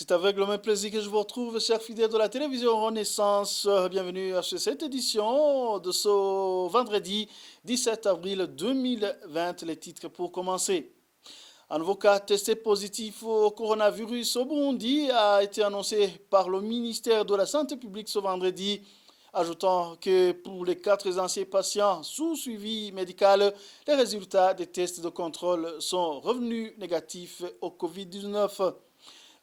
C'est avec le même plaisir que je vous retrouve, chers fidèles de la télévision Renaissance. Bienvenue à cette édition de ce vendredi 17 avril 2020. Les titres pour commencer. Un nouveau cas testé positif au coronavirus au Burundi a été annoncé par le ministère de la Santé publique ce vendredi, ajoutant que pour les 4 anciens patients sous suivi médical, les résultats des tests de contrôle sont revenus négatifs au Covid-19.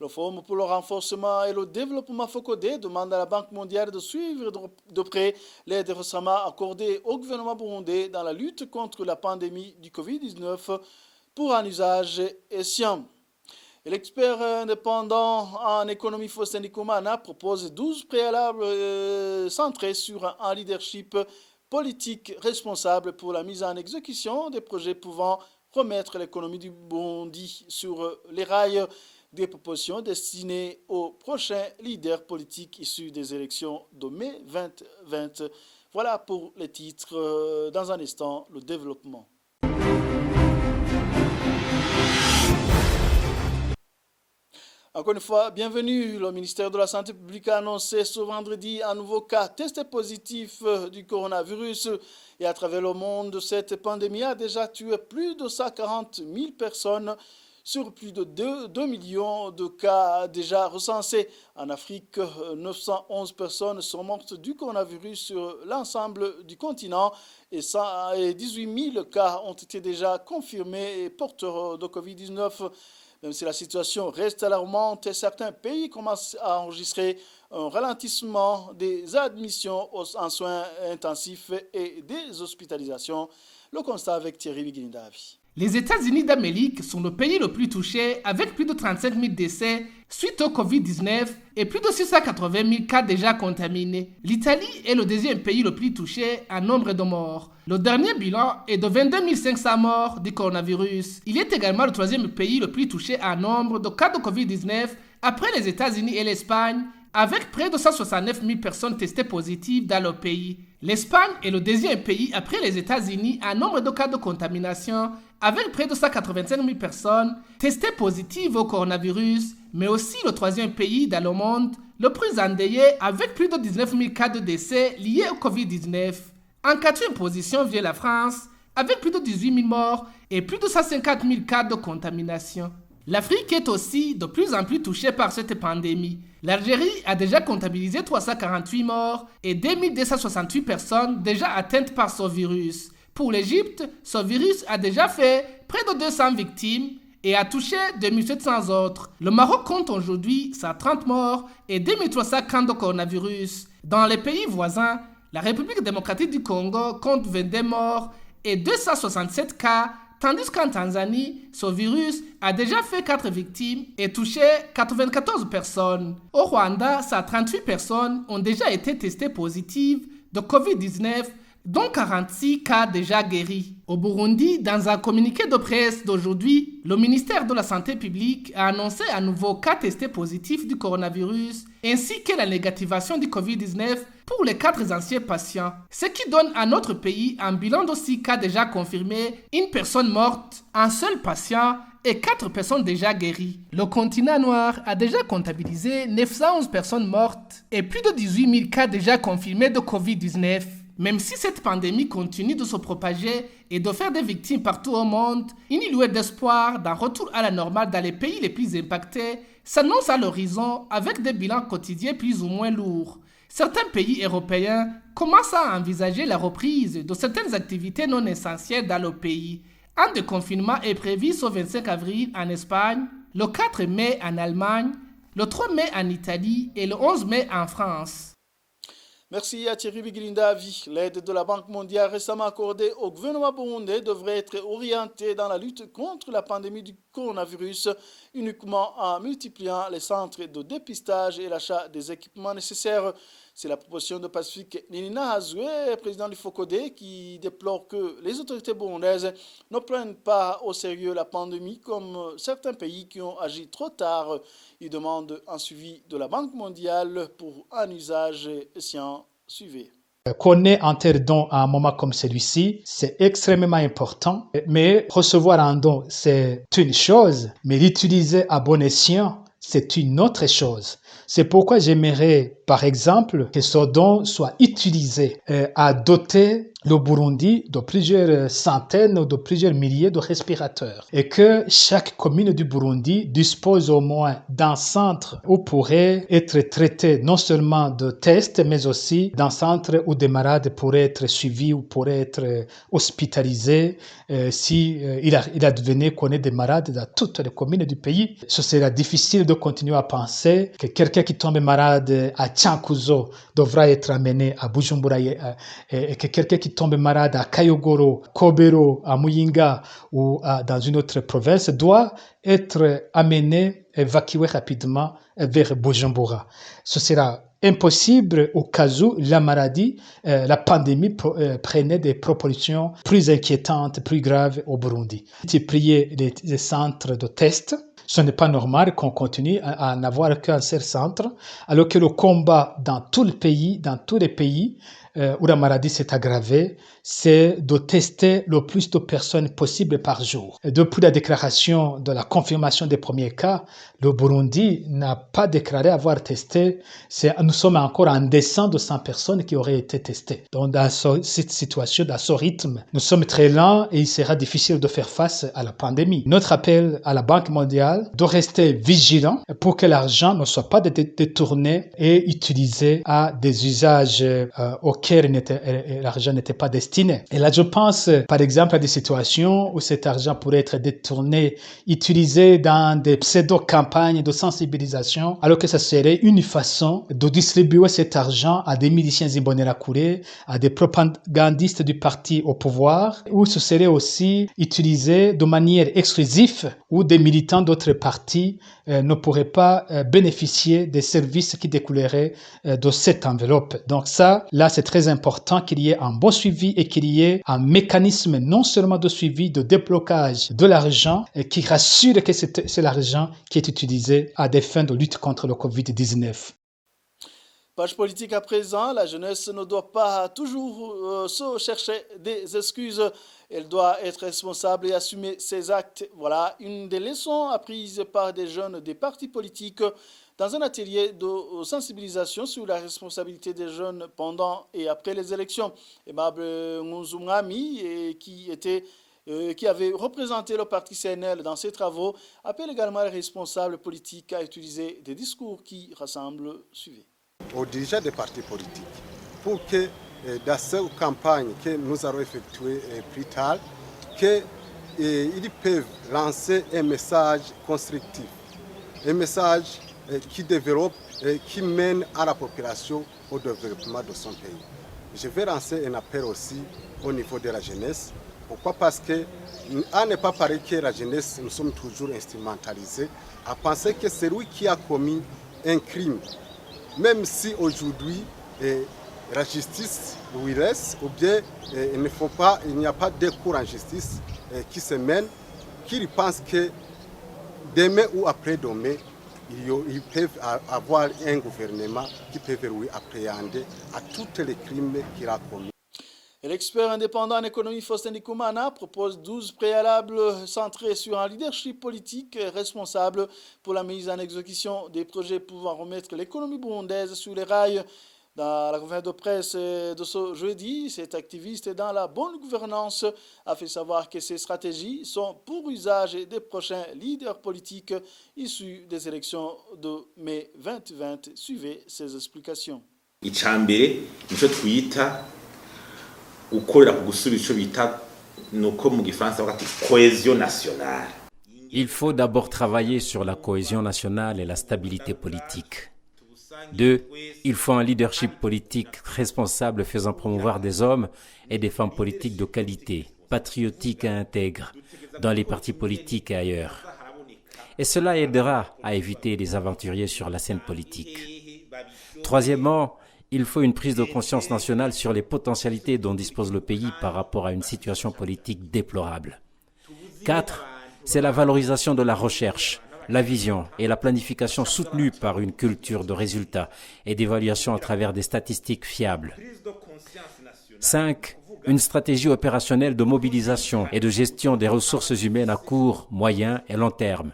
Le Forum pour le renforcement et le développement FOCODE demande à la Banque mondiale de suivre de près l'aide récemment accordée au gouvernement burundais dans la lutte contre la pandémie du Covid-19 pour un usage escient. L'expert indépendant en économie Faustin Ndikumana propose 12 préalables centrés sur un leadership politique responsable pour la mise en exécution des projets pouvant remettre l'économie du Burundi sur les rails. Des propositions destinées aux prochains leaders politiques issus des élections de mai 2020. Voilà pour les titres. Dans un instant, le développement. Encore une fois, bienvenue. Le ministère de la Santé publique a annoncé ce vendredi un nouveau cas testé positif du coronavirus. Et à travers le monde, cette pandémie a déjà tué plus de 140 000 personnes. Sur plus de 2 millions de cas déjà recensés. En Afrique, 911 personnes sont mortes du coronavirus sur l'ensemble du continent et 18 000 cas ont été déjà confirmés porteurs de Covid-19. Même si la situation reste alarmante, certains pays commencent à enregistrer un ralentissement des admissions en soins intensifs et des hospitalisations. Le constat avec Thierry Biguindavi. Les États-Unis d'Amérique sont le pays le plus touché avec plus de 35 000 décès suite au Covid-19 et plus de 680 000 cas déjà contaminés. L'Italie est le deuxième pays le plus touché en nombre de morts. Le dernier bilan est de 22 500 morts du coronavirus. Il est également le troisième pays le plus touché en nombre de cas de Covid-19 après les États-Unis et l'Espagne, avec près de 169 000 personnes testées positives dans le pays. L'Espagne est le deuxième pays après les États-Unis en nombre de cas de contamination, avec près de 185 000 personnes testées positives au coronavirus, mais aussi le troisième pays dans le monde, le plus endeuillé avec plus de 19 000 cas de décès liés au Covid-19. En quatrième position vient la France, avec plus de 18 000 morts et plus de 150 000 cas de contamination. L'Afrique est aussi de plus en plus touchée par cette pandémie. L'Algérie a déjà comptabilisé 348 morts et 2268 personnes déjà atteintes par ce virus. Pour l'Égypte, ce virus a déjà fait près de 200 victimes et a touché 2700 autres. Le Maroc compte aujourd'hui 130 morts et 2300 cas de coronavirus. Dans les pays voisins, la République démocratique du Congo compte 22 morts et 267 cas, tandis qu'en Tanzanie, ce virus a déjà fait 4 victimes et touché 94 personnes. Au Rwanda, 138 personnes ont déjà été testées positives de Covid-19, dont 46 cas déjà guéris. Au Burundi, dans un communiqué de presse d'aujourd'hui, le ministère de la Santé publique a annoncé un nouveau cas testé positif du coronavirus, ainsi que la négativation du Covid-19 pour les 4 anciens patients, ce qui donne à notre pays un bilan de 6 cas déjà confirmés, une personne morte, un seul patient et 4 personnes déjà guéries. Le continent noir a déjà comptabilisé 911 personnes mortes et plus de 18 000 cas déjà confirmés de Covid-19. Même si cette pandémie continue de se propager et de faire des victimes partout au monde, une lueur d'espoir d'un retour à la normale dans les pays les plus impactés s'annonce à l'horizon avec des bilans quotidiens plus ou moins lourds. Certains pays européens commencent à envisager la reprise de certaines activités non essentielles dans le pays. Un déconfinement est prévu ce 25 avril en Espagne, le 4 mai en Allemagne, le 3 mai en Italie et le 11 mai en France. Merci à Thierry Biguindavi. L'aide de la Banque mondiale récemment accordée au gouvernement burundais devrait être orientée dans la lutte contre la pandémie du coronavirus, uniquement en multipliant les centres de dépistage et l'achat des équipements nécessaires. C'est la proposition de Pacifique Ninina Hazoué, président du FOCODE, qui déplore que les autorités burundaises ne prennent pas au sérieux la pandémie comme certains pays qui ont agi trop tard. Il demande un suivi de la Banque mondiale pour un usage escient. Suivez. Qu'on ait un tel don à un moment comme celui-ci, c'est extrêmement important. Mais recevoir un don, c'est une chose, mais l'utiliser à bon escient, c'est une autre chose. C'est pourquoi j'aimerais, par exemple, que ce don soit utilisé à doter le Burundi de plusieurs centaines ou de plusieurs milliers de respirateurs et que chaque commune du Burundi dispose au moins d'un centre où pourraient être traités non seulement de tests, mais aussi d'un centre où des malades pourraient être suivis ou pourraient être hospitalisés si il advenait qu'on ait des malades dans toutes les communes du pays. Ce serait difficile de continuer à penser que quelqu'un qui tombe malade à Tchankuzo devra être amené à Bujumbura et que quelqu'un qui tombe malade à Kayogoro, Kobero, à Muyinga ou dans une autre province doit être amené, évacué rapidement vers Bujumbura. Ce sera impossible au cas où la maladie, la pandémie prenait des proportions plus inquiétantes, plus graves au Burundi. Multiplier les centres de tests, ce n'est pas normal qu'on continue à n'avoir qu'un seul centre, alors que le combat dans tout le pays, dans tous les pays où la maladie s'est aggravée, c'est de tester le plus de personnes possible par jour. Et depuis la déclaration de la confirmation des premiers cas, le Burundi n'a pas déclaré avoir testé. Nous sommes encore en descente de 100 personnes qui auraient été testées. Donc, dans cette situation, dans ce rythme, nous sommes très lents et il sera difficile de faire face à la pandémie. Notre appel à la Banque mondiale de rester vigilant pour que l'argent ne soit pas détourné et utilisé à des usages auxquels l'argent n'était pas destiné. Et là, je pense, par exemple, à des situations où cet argent pourrait être détourné, utilisé dans des pseudo-campagnes de sensibilisation, alors que ça serait une façon de distribuer cet argent à des miliciens Imbonerakure, à des propagandistes du parti au pouvoir, ou ce serait aussi utilisé de manière exclusive, où des militants d'autres partis ne pourraient pas bénéficier des services qui découleraient de cette enveloppe. Donc ça, là, c'est très important qu'il y ait un bon suivi et qu'il y ait un mécanisme non seulement de suivi, de déblocage de l'argent qui rassure que c'est l'argent qui est utilisé à des fins de lutte contre le Covid-19. Page politique à présent, la jeunesse ne doit pas toujours se chercher des excuses. Elle doit être responsable et assumer ses actes. Voilà une des leçons apprises par des jeunes des partis politiques dans un atelier de sensibilisation sur la responsabilité des jeunes pendant et après les élections. Aimable Ngunzumami, qui avait représenté le parti CNL dans ses travaux, appelle également les responsables politiques à utiliser des discours qui rassemblent. Suivez. Aux dirigeants des partis politiques pour que dans cette campagne que nous allons effectuer plus tard, qu'ils peuvent lancer un message constructif, un message qui développe et qui mène à la population au développement de son pays. Je vais lancer un appel aussi au niveau de la jeunesse. Pourquoi? Parce que à ne pas parler que la jeunesse, nous sommes toujours instrumentalisés à penser que c'est lui qui a commis un crime. Même si aujourd'hui la justice lui laisse, ou bien il n'y a pas de cours en justice qui se mènent, qui pensent que demain ou après-demain, ils peuvent avoir un gouvernement qui peut lui appréhender à tous les crimes qu'il a commis. L'expert indépendant en économie Faustin Ndikumana propose 12 préalables centrés sur un leadership politique responsable pour la mise en exécution des projets pouvant remettre l'économie burundaise sur les rails. Dans la conférence de presse de ce jeudi, cet activiste dans la bonne gouvernance a fait savoir que ces stratégies sont pour usage des prochains leaders politiques issus des élections de mai 2020. Suivez ses explications. Il faut d'abord travailler sur la cohésion nationale et la stabilité politique. 2. Il faut un leadership politique responsable faisant promouvoir des hommes et des femmes politiques de qualité, patriotiques et intègres, dans les partis politiques et ailleurs. Et cela aidera à éviter les aventuriers sur la scène politique. Troisièmement, il faut une prise de conscience nationale sur les potentialités dont dispose le pays par rapport à une situation politique déplorable. 4. C'est la valorisation de la recherche, la vision et la planification soutenue par une culture de résultats et d'évaluation à travers des statistiques fiables. 5. Une stratégie opérationnelle de mobilisation et de gestion des ressources humaines à court, moyen et long terme.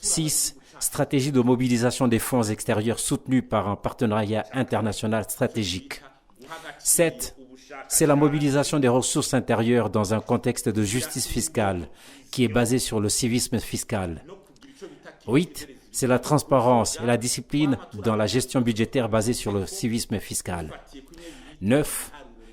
6. stratégie de mobilisation des fonds extérieurs soutenue par un partenariat international stratégique. 7. C'est la mobilisation des ressources intérieures dans un contexte de justice fiscale qui est basé sur le civisme fiscal. 8. C'est la transparence et la discipline dans la gestion budgétaire basée sur le civisme fiscal. 9.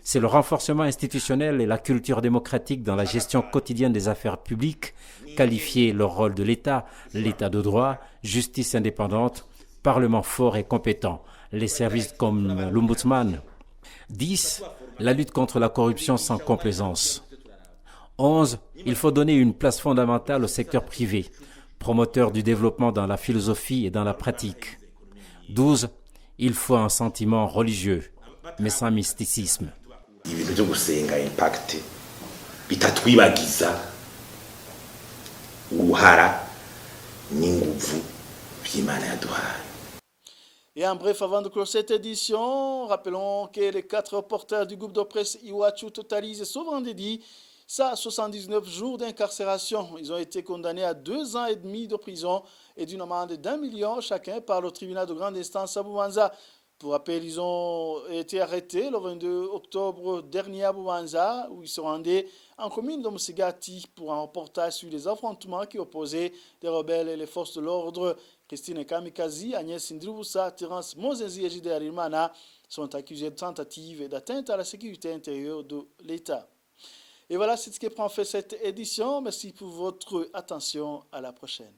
C'est le renforcement institutionnel et la culture démocratique dans la gestion quotidienne des affaires publiques, qualifier le rôle de l'État, l'État de droit, justice indépendante, parlement fort et compétent, les services comme l'Ombudsman. 10. La lutte contre la corruption sans complaisance. 11. Il faut donner une place fondamentale au secteur privé, promoteur du développement dans la philosophie et dans la pratique. 12. Il faut un sentiment religieux, mais sans mysticisme. ibintu byo gusenga impact bitatwibagiza uruhara n'inguvu by'Imana yaduhaye. Et en bref, avant de clore cette édition, rappelons que les 4 reporters du groupe de presse Iwachu totalisent ce vendredi 79 jours d'incarcération. Ils ont été condamnés à 2 ans et demi de prison et d'une amende d'1 million chacun par le tribunal de grande instance à Bubanza. Pour rappel, ils ont été arrêtés le 22 octobre dernier à Bubanza, où ils se rendaient en commune de Musigati pour un reportage sur les affrontements qui opposaient les rebelles et les forces de l'ordre. Christine Kamikazi, Agnès Indribusa, Terence Mozenzi et Jide Harimana sont accusés de tentative d'atteinte à la sécurité intérieure de l'État. Et voilà, c'est ce qui prend fait cette édition. Merci pour votre attention. À la prochaine.